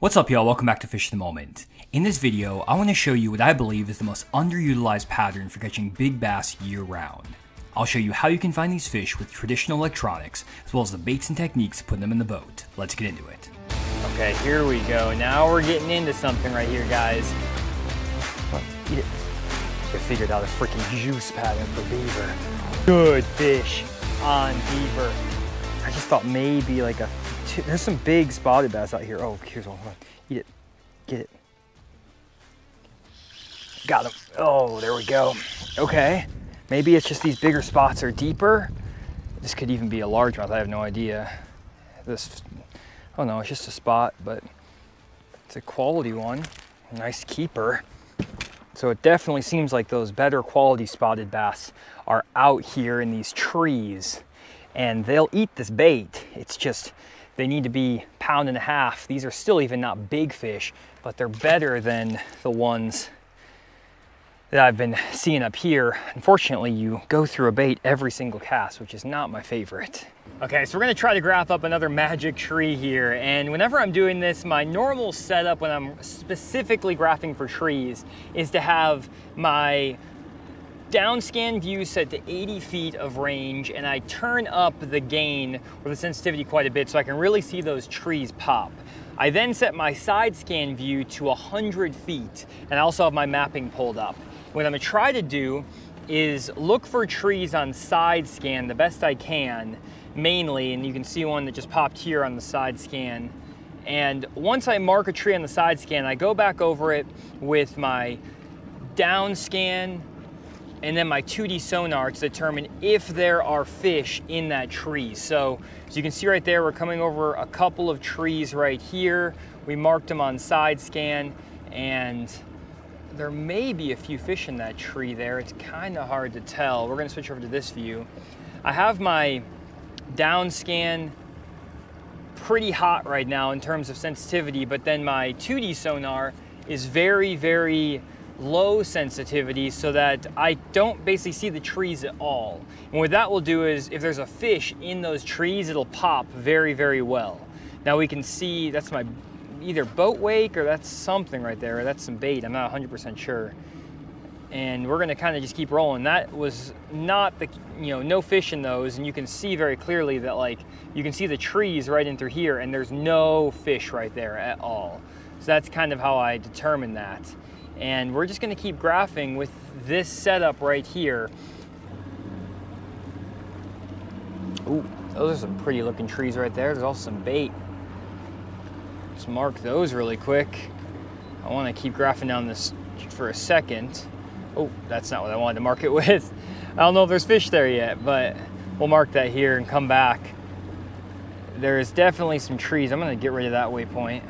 What's up, y'all? Welcome back to Fish the Moment. In this video, I want to show you what I believe is the most underutilized pattern for catching big bass year-round. I'll show you how you can find these fish with traditional electronics, as well as the baits and techniques to put them in the boat. Let's get into it. Okay, here we go. Now we're getting into something right here, guys. Eat it. I figured out a freaking juice pattern for beaver. Good fish on beaver. I just thought maybe like there's some big spotted bass out here. Oh, here's one. Eat it. Get it. Got him. Oh, there we go. Okay. Maybe it's just these bigger spots are deeper. This could even be a largemouth. I have no idea. Oh no, it's just a spot, but it's a quality one. Nice keeper. So it definitely seems like those better quality spotted bass are out here in these trees, and they'll eat this bait. It's just, they need to be 1.5 pounds. These are still even not big fish, but they're better than the ones that I've been seeing up here. Unfortunately, you go through a bait every single cast, which is not my favorite. Okay, so we're gonna try to graph up another magic tree here. And whenever I'm doing this, my normal setup when I'm specifically graphing for trees is to have my down scan view set to 80 feet of range, and I turn up the gain or the sensitivity quite a bit so I can really see those trees pop. I then set my side scan view to 100 feet, and I also have my mapping pulled up. What I'm gonna try to do is look for trees on side scan the best I can, mainly, and you can see one that just popped here on the side scan. And once I mark a tree on the side scan, I go back over it with my down scan and then my 2D sonar to determine if there are fish in that tree. So as you can see right there, we're coming over a couple of trees right here. We marked them on side scan, and there may be a few fish in that tree there. It's kind of hard to tell. We're gonna switch over to this view. I have my down scan pretty hot right now in terms of sensitivity, but then my 2D sonar is very, very low sensitivity so that I don't basically see the trees at all. And what that will do is if there's a fish in those trees, it'll pop very, very well. Now we can see that's my either boat wake or that's something right there, or that's some bait. I'm not 100% sure. And we're gonna kind of just keep rolling. That was not the, no fish in those, and you can see very clearly that, like, you can see the trees right in through here and there's no fish right there at all. So that's kind of how I determined that. And we're just gonna keep graphing with this setup right here. Ooh, those are some pretty looking trees right there. There's also some bait. Let's mark those really quick. I wanna keep graphing down this for a second. Oh, that's not what I wanted to mark it with. I don't know if there's fish there yet, but we'll mark that here and come back. There's definitely some trees. I'm gonna get rid of that waypoint.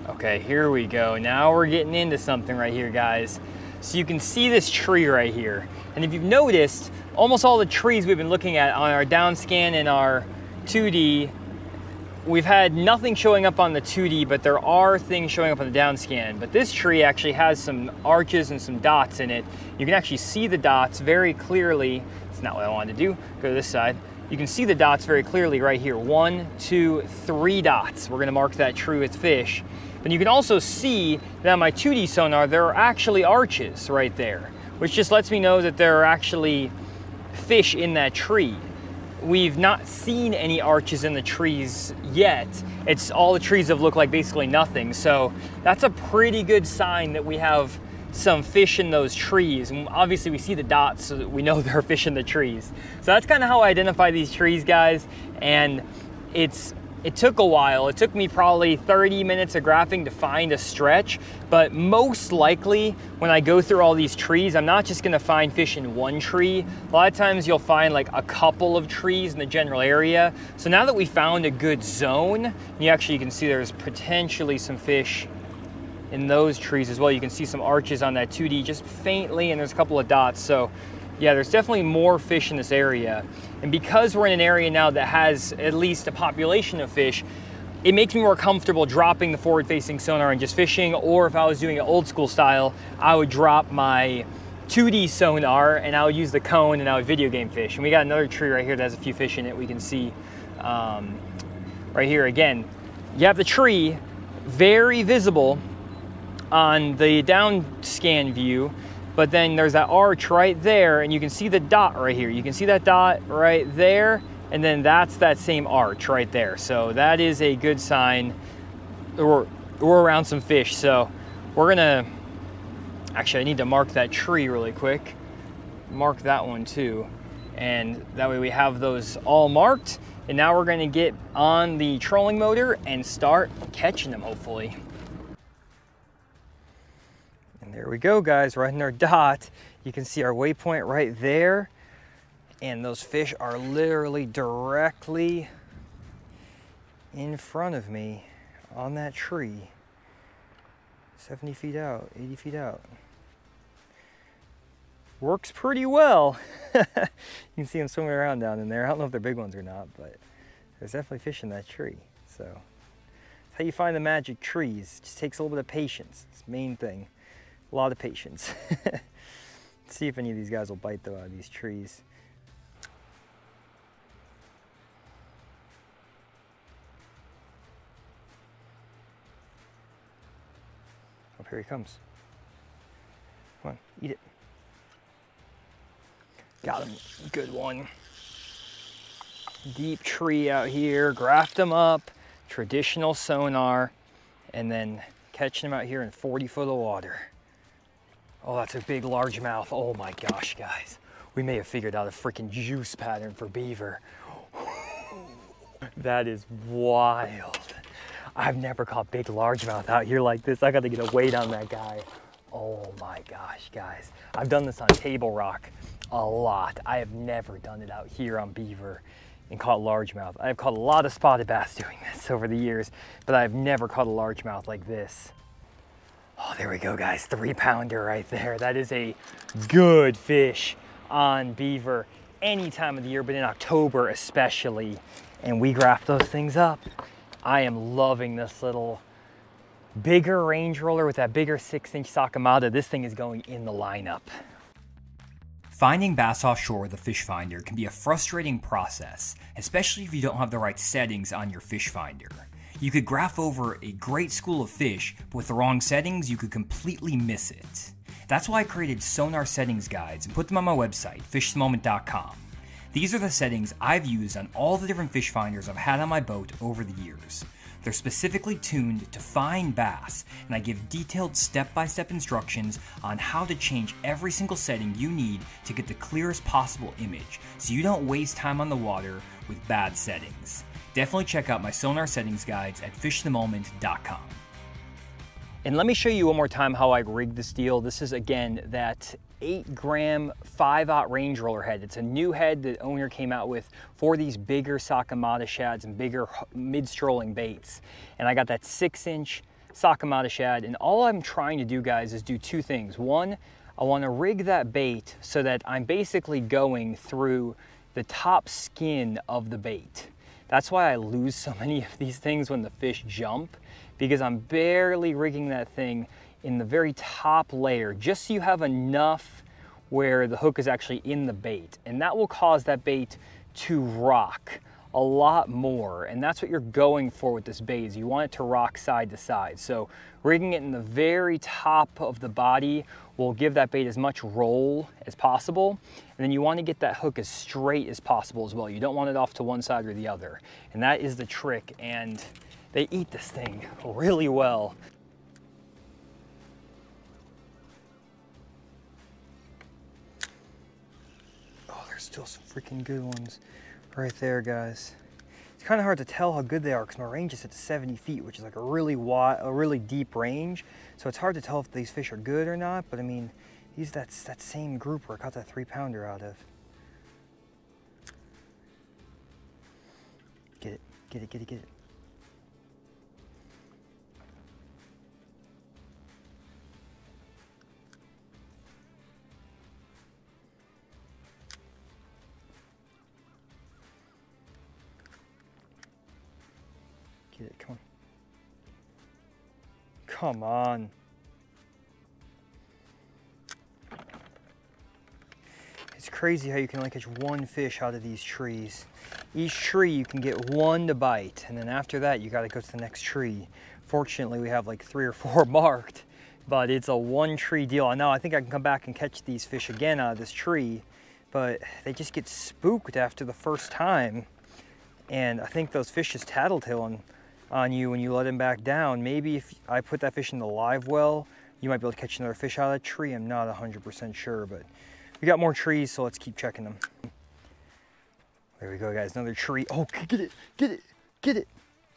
Okay, here we go. Now we're getting into something right here, guys. So you can see this tree right here. And if you've noticed, almost all the trees we've been looking at on our down scan and our 2D, we've had nothing showing up on the 2D, but there are things showing up on the down scan. But this tree actually has some arches and some dots in it. You can actually see the dots very clearly. It's not what I wanted to do. Go to this side. You can see the dots very clearly right here. 1, 2, 3 dots. We're gonna mark that tree with fish. But you can also see that on my 2D sonar, there are actually arches right there, which just lets me know that there are actually fish in that tree. We've not seen any arches in the trees yet. It's all the trees have looked like basically nothing. So that's a pretty good sign that we have some fish in those trees. And obviously we see the dots, so that we know there are fish in the trees. So that's kind of how I identify these trees, guys. And it took a while. It took me probably 30 minutes of graphing to find a stretch, but most likely when I go through all these trees, I'm not just gonna find fish in one tree. A lot of times you'll find like a couple of trees in the general area. So now that we found a good zone, you can see there's potentially some fish in those trees as well. You can see some arches on that 2D just faintly, and there's a couple of dots. So yeah, there's definitely more fish in this area. And because we're in an area now that has at least a population of fish, it makes me more comfortable dropping the forward-facing sonar and just fishing, or if I was doing it old school style, I would drop my 2D sonar and I would use the cone and I would video game fish. And we got another tree right here that has a few fish in it. We can see right here again. you have the tree very visible on the down scan view, but then there's that arch right there, and you can see the dot right here. You can see that dot right there, and then that's that same arch right there. So that is a good sign we're around some fish. So we're gonna, actually I need to mark that tree really quick. Mark that one too. And that way we have those all marked. And now we're gonna get on the trolling motor and start catching them, hopefully. And there we go, guys, right in our dot. You can see our waypoint right there. And those fish are literally directly in front of me on that tree. 70 feet out, 80 feet out. Works pretty well. You can see them swimming around down in there. I don't know if they're big ones or not, but there's definitely fish in that tree. So that's how you find the magic trees. It just takes a little bit of patience. It's the main thing. A lot of patience. Let's see if any of these guys will bite though out of these trees. Oh, here he comes. Come on, eat it. Got him, good one. Deep tree out here, graft them up, traditional sonar, and then catching them out here in 40 foot of water. Oh, that's a big largemouth. Oh my gosh, guys. We may have figured out a freaking juice pattern for beaver. That is wild. I've never caught big largemouth out here like this. I got to get a weight on that guy. Oh my gosh, guys. I've done this on Table Rock a lot. I have never done it out here on beaver and caught largemouth. I've caught a lot of spotted bass doing this over the years, but I've never caught a largemouth like this. Oh, there we go, guys. 3-pounder right there. That is a good fish on beaver any time of the year, but in October especially. And we graft those things up. I am loving this little bigger range roller with that bigger 6-inch Sakamata. This thing is going in the lineup. Finding bass offshore with a fish finder can be a frustrating process, especially if you don't have the right settings on your fish finder. You could graph over a great school of fish, but with the wrong settings, you could completely miss it. That's why I created sonar settings guides and put them on my website, fishthemoment.com. These are the settings I've used on all the different fish finders I've had on my boat over the years. They're specifically tuned to find bass, and I give detailed step-by-step instructions on how to change every single setting you need to get the clearest possible image, so you don't waste time on the water with bad settings. Definitely check out my sonar settings guides at fishthemoment.com. And let me show you one more time how I rigged this deal. This is, again, that 8-gram 5/0 range roller head. It's a new head the owner came out with for these bigger Sakamata shads and bigger mid-strolling baits. And I got that 6-inch Sakamata shad, and all I'm trying to do, guys, is do two things. One, I want to rig that bait so that I'm basically going through the top skin of the bait. That's why I lose so many of these things when the fish jump, because I'm barely rigging that thing in the very top layer, just so you have enough where the hook is actually in the bait. And that will cause that bait to rock a lot more. And that's what you're going for with this bait, is you want it to rock side to side. So rigging it in the very top of the body will give that bait as much roll as possible. And then you want to get that hook as straight as possible as well. You don't want it off to one side or the other. And that is the trick. And they eat this thing really well. Still some freaking good ones right there, guys. It's kind of hard to tell how good they are because my range is at 70 feet, which is like a really wide, a really deep range. So it's hard to tell if these fish are good or not. But I mean, that's that same group where I caught that 3-pounder out of. Get it, get it, get it, get it. Get it, come on. Come on. It's crazy how you can only catch one fish out of these trees. Each tree you can get one to bite, and then after that you got to go to the next tree. Fortunately, we have like 3 or 4 marked, but it's a one tree deal. Now I think I can come back and catch these fish again out of this tree, but they just get spooked after the first time. And I think those fish just tattletale on you when you let them back down. Maybe if I put that fish in the live well, you might be able to catch another fish out of that tree. I'm not 100% sure, but we got more trees, so let's keep checking them. There we go, guys, another tree. Oh, get it, get it, get it.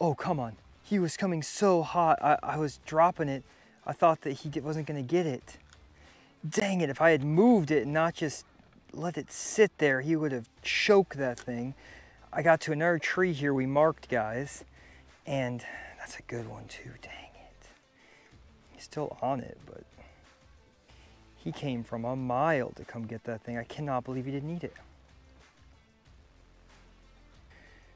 Oh, come on. He was coming so hot. I was dropping it. I thought that he wasn't gonna get it. Dang it, if I had moved it and not just let it sit there, he would have choked that thing. I got to another tree here we marked, guys, and that's a good one too, dang it. He's still on it, but he came from a mile to come get that thing. I cannot believe he didn't eat it.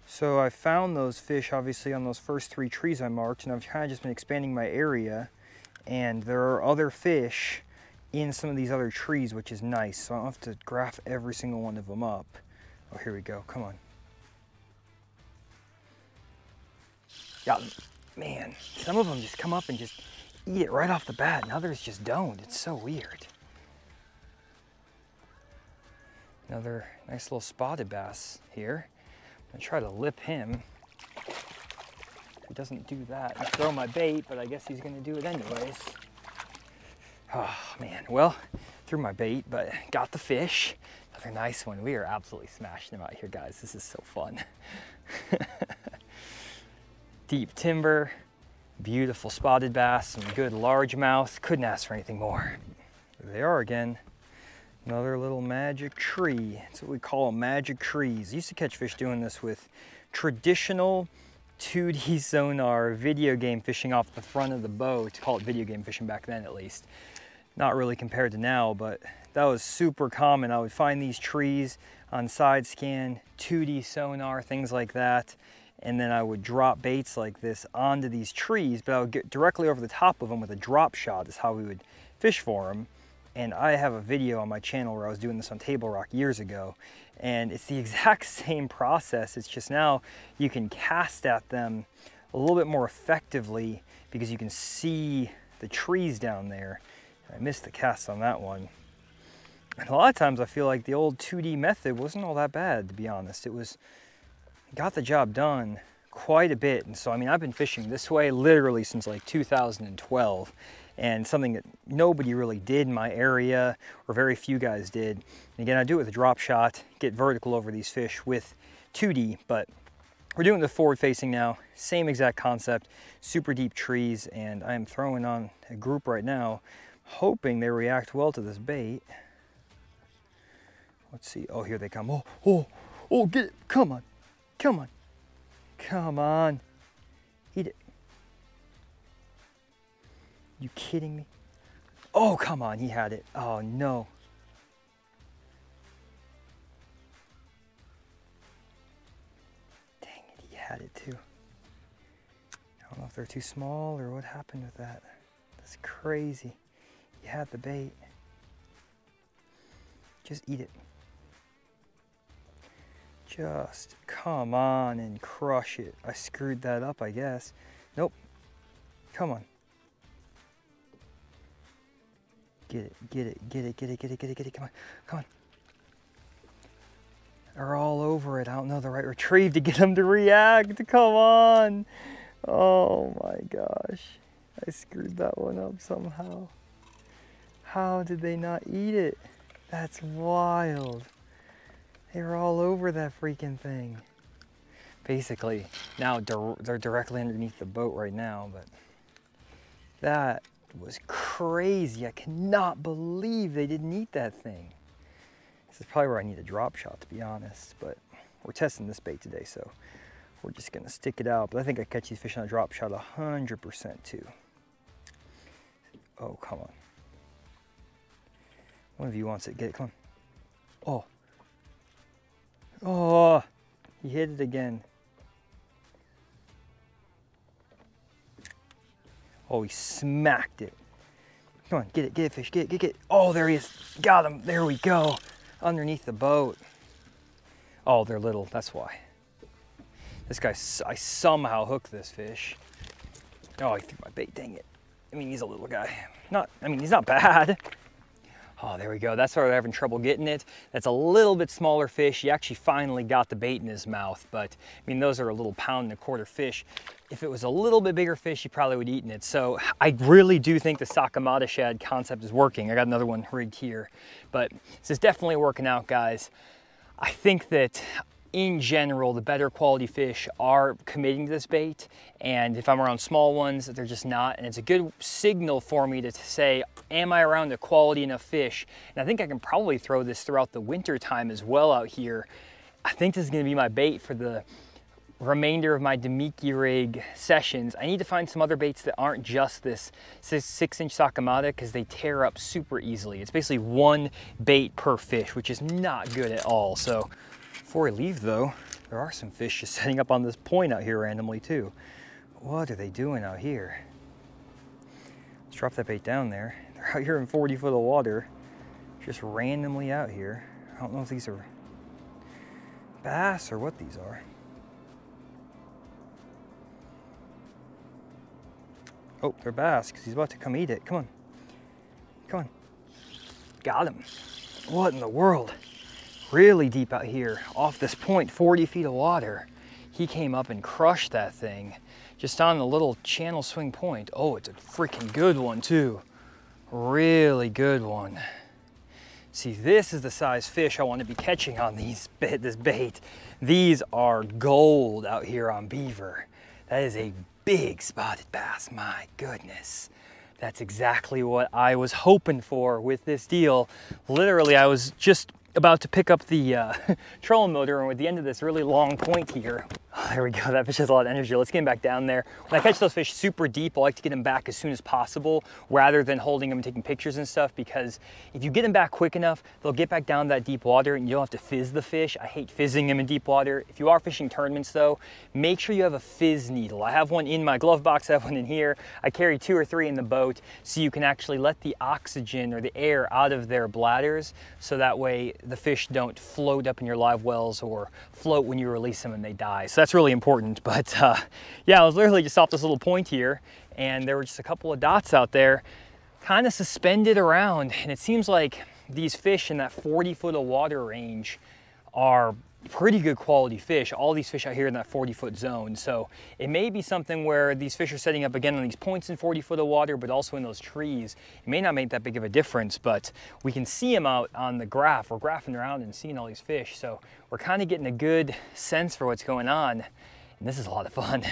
So I found those fish obviously on those first 3 trees I marked, and I've kind of just been expanding my area, and there are other fish in some of these other trees, which is nice. So I don't have to graph every single one of them up. Oh, here we go, come on. Yeah, man, some of them just come up and just eat it right off the bat, and others just don't. It's so weird. Another nice little spotted bass here. I'm gonna try to lip him. He doesn't do that. I throw my bait, but I guess he's gonna do it anyways. Oh man, well, threw my bait, but got the fish. Another nice one. We are absolutely smashing them out here, guys. This is so fun. Deep timber, beautiful spotted bass, some good largemouth. Couldn't ask for anything more. There they are again. Another little magic tree. That's what we call them, magic trees. I used to catch fish doing this with traditional 2D sonar video game fishing off the front of the boat. Call it video game fishing back then, at least. Not really compared to now, but that was super common. I would find these trees on side scan, 2D sonar, things like that. And then I would drop baits like this onto these trees, but I would get directly over the top of them with a drop shot is how we would fish for them. And I have a video on my channel where I was doing this on Table Rock years ago, and it's the exact same process. It's just now you can cast at them a little bit more effectively because you can see the trees down there. I missed the cast on that one. And a lot of times I feel like the old 2D method wasn't all that bad, to be honest. It got the job done quite a bit. And so, I mean, I've been fishing this way literally since like 2012. And something that nobody really did in my area, or very few guys did. And again, I do it with a drop shot, get vertical over these fish with 2D, but we're doing the forward facing now. Same exact concept, super deep trees, and I am throwing on a group right now, hoping they react well to this bait. Let's see, oh, here they come. Oh, oh, oh, get it, come on, come on, come on, eat it. You kidding me? Oh, come on, he had it. Oh, no. Dang it, he had it too. I don't know if they're too small or what happened with that. That's crazy. He had the bait. Just eat it. Just come on and crush it. I screwed that up, I guess. Nope. Come on. Get it, get it, get it, get it, get it, get it, get it, come on, come on. They're all over it. I don't know the right retrieve to get them to react. Come on. Oh my gosh. I screwed that one up somehow. How did they not eat it? That's wild. They were all over that freaking thing. Basically, now they're directly underneath the boat right now, but that was crazy. I cannot believe they didn't eat that thing. This is probably where I need a drop shot, to be honest, but we're testing this bait today, so we're just gonna stick it out. But I think I catch these fish on a drop shot 100% too. Oh, come on. One of you wants it. Get it, come on. Oh. Oh, he hit it again. Oh, he smacked it. Come on, get it, fish, get it. Oh, there he is. Got him, there we go. underneath the boat. Oh, they're little, that's why. This guy, I somehow hooked this fish. Oh, he threw my bait, dang it. I mean, he's a little guy. He's not bad. Oh, there we go. That's why we're having trouble getting it. That's a little bit smaller fish. He actually finally got the bait in his mouth, but I mean, those are a little 1.25 pound fish. If it was a little bit bigger fish, he probably would have eaten it. So I really do think the Sakamata shad concept is working. I got another one rigged here, but this is definitely working out, guys. I think that in general, the better quality fish are committing to this bait. And if I'm around small ones, they're just not. And it's a good signal for me to say, am I around a quality enough fish? And I think I can probably throw this throughout the winter time as well out here. I think this is gonna be my bait for the remainder of my Demiki rig sessions. I need to find some other baits that aren't just this 6-inch Sakamata, because they tear up super easily. It's basically one bait per fish, which is not good at all. So before I leave though, there are some fish just setting up on this point out here randomly too. What are they doing out here? Let's drop that bait down there. They're out here in 40 foot of water, just randomly out here. I don't know if these are bass or what these are. Oh, they're bass, because he's about to come eat it. Come on. Come on. Got him. What in the world? Really deep out here, off this point, 40 feet of water. He came up and crushed that thing, just on the little channel swing point. Oh, it's a freaking good one too. Really good one. See, this is the size fish I want to be catching on this bait. These are gold out here on Beaver. That is a big spotted bass, my goodness. That's exactly what I was hoping for with this deal. Literally, I was just about to pick up the trolling motor, and with the end of this really long point here, oh, there we go, that fish has a lot of energy. Let's get him back down there. When I catch those fish super deep, I like to get them back as soon as possible rather than holding them and taking pictures and stuff, because if you get them back quick enough, they'll get back down that deep water and you don't have to fizz the fish. I hate fizzing them in deep water. If you are fishing tournaments though, make sure you have a fizz needle. I have one in my glove box, I have one in here. I carry 2 or 3 in the boat so you can actually let the oxygen or the air out of their bladders, so that way the fish don't float up in your live wells or float when you release them and they die. So that's really important. But yeah, I was literally just off this little point here, and there were just a couple of dots out there kind of suspended around, and it seems like these fish in that 40 foot of water range are pretty good quality fish. All these fish out here in that 40 foot zone. So it may be something where these fish are setting up again on these points in 40 foot of water, but also in those trees. It may not make that big of a difference, but we can see them out on the graph. We're graphing around and seeing all these fish. So we're kind of getting a good sense for what's going on. And this is a lot of fun.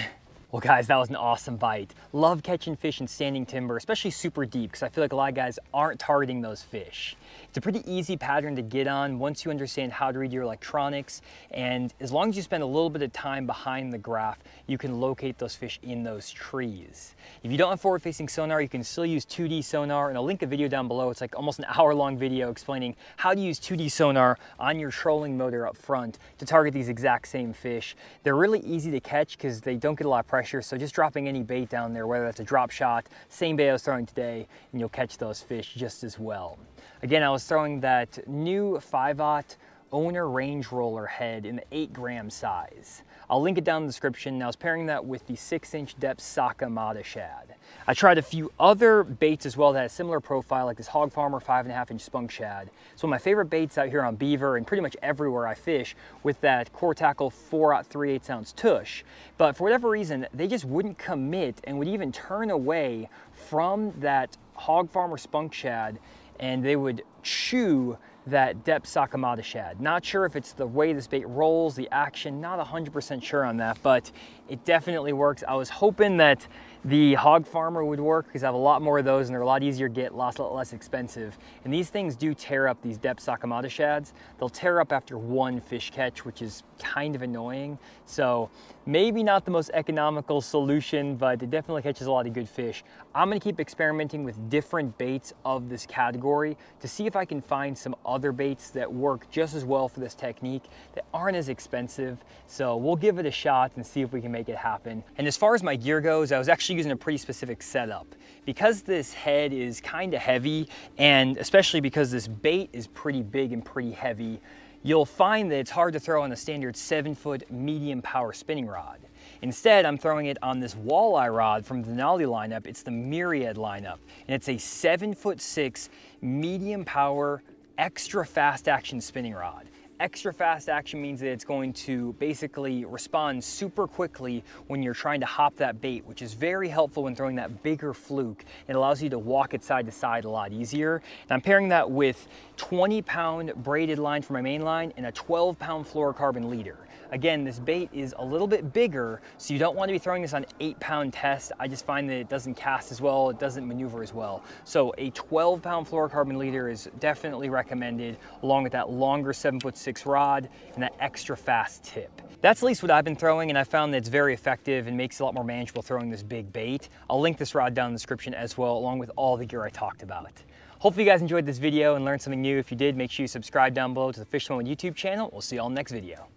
Well guys, that was an awesome bite. Love catching fish in standing timber, especially super deep, because I feel like a lot of guys aren't targeting those fish. It's a pretty easy pattern to get on once you understand how to read your electronics, and as long as you spend a little bit of time behind the graph, you can locate those fish in those trees. If you don't have forward-facing sonar, you can still use 2D sonar, and I'll link a video down below. It's like almost an hour-long video explaining how to use 2D sonar on your trolling motor up front to target these exact same fish. They're really easy to catch because they don't get a lot of pressure, so just dropping any bait down there, whether that's a drop shot, same bait I was throwing today, and you'll catch those fish just as well. Again, I was throwing that new 5/0 owner range roller head in the 8 gram size. I'll link it down in the description. I was pairing that with the 6-inch depth Sakamata shad. I tried a few other baits as well that had a similar profile, like this Hog Farmer 5.5-inch spunk shad. It's one of my favorite baits out here on Beaver and pretty much everywhere I fish, with that Core Tackle 4/3/8 ounce tush. But for whatever reason, they just wouldn't commit and would even turn away from that Hog Farmer spunk shad, and they would chew that depth Sakamata shad. Not sure if it's the way this bait rolls, the action, not 100% sure on that, but it definitely works. I was hoping that the Hog Farmer would work because I have a lot more of those and they're a lot easier to get, a lot less expensive. And these things do tear up, these depth Sakamata shads. They'll tear up after one fish catch, which is kind of annoying. So maybe not the most economical solution, but it definitely catches a lot of good fish. I'm gonna keep experimenting with different baits of this category to see if I can find some other baits that work just as well for this technique that aren't as expensive. So we'll give it a shot and see if we can make it happen. And as far as my gear goes, I was actually actually using a pretty specific setup. Because this head is kind of heavy, and especially because this bait is pretty big and pretty heavy, you'll find that it's hard to throw on a standard 7-foot medium power spinning rod. Instead, I'm throwing it on this walleye rod from the Denali lineup. It's the Myriad lineup, and it's a 7'6" medium power, extra fast action spinning rod. Extra fast action means that it's going to basically respond super quickly when you're trying to hop that bait, which is very helpful when throwing that bigger fluke. It allows you to walk it side to side a lot easier. And I'm pairing that with 20-pound braided line for my main line and a 12-pound fluorocarbon leader. Again, this bait is a little bit bigger, so you don't want to be throwing this on 8-pound test. I just find that it doesn't cast as well, it doesn't maneuver as well. So a 12-pound fluorocarbon leader is definitely recommended, along with that longer 7'6" rod and that extra fast tip. That's at least what I've been throwing, and I found that it's very effective and makes it a lot more manageable throwing this big bait. I'll link this rod down in the description as well, along with all the gear I talked about. Hopefully you guys enjoyed this video and learned something new. If you did, make sure you subscribe down below to the Fish Moment YouTube channel. We'll see you all in the next video.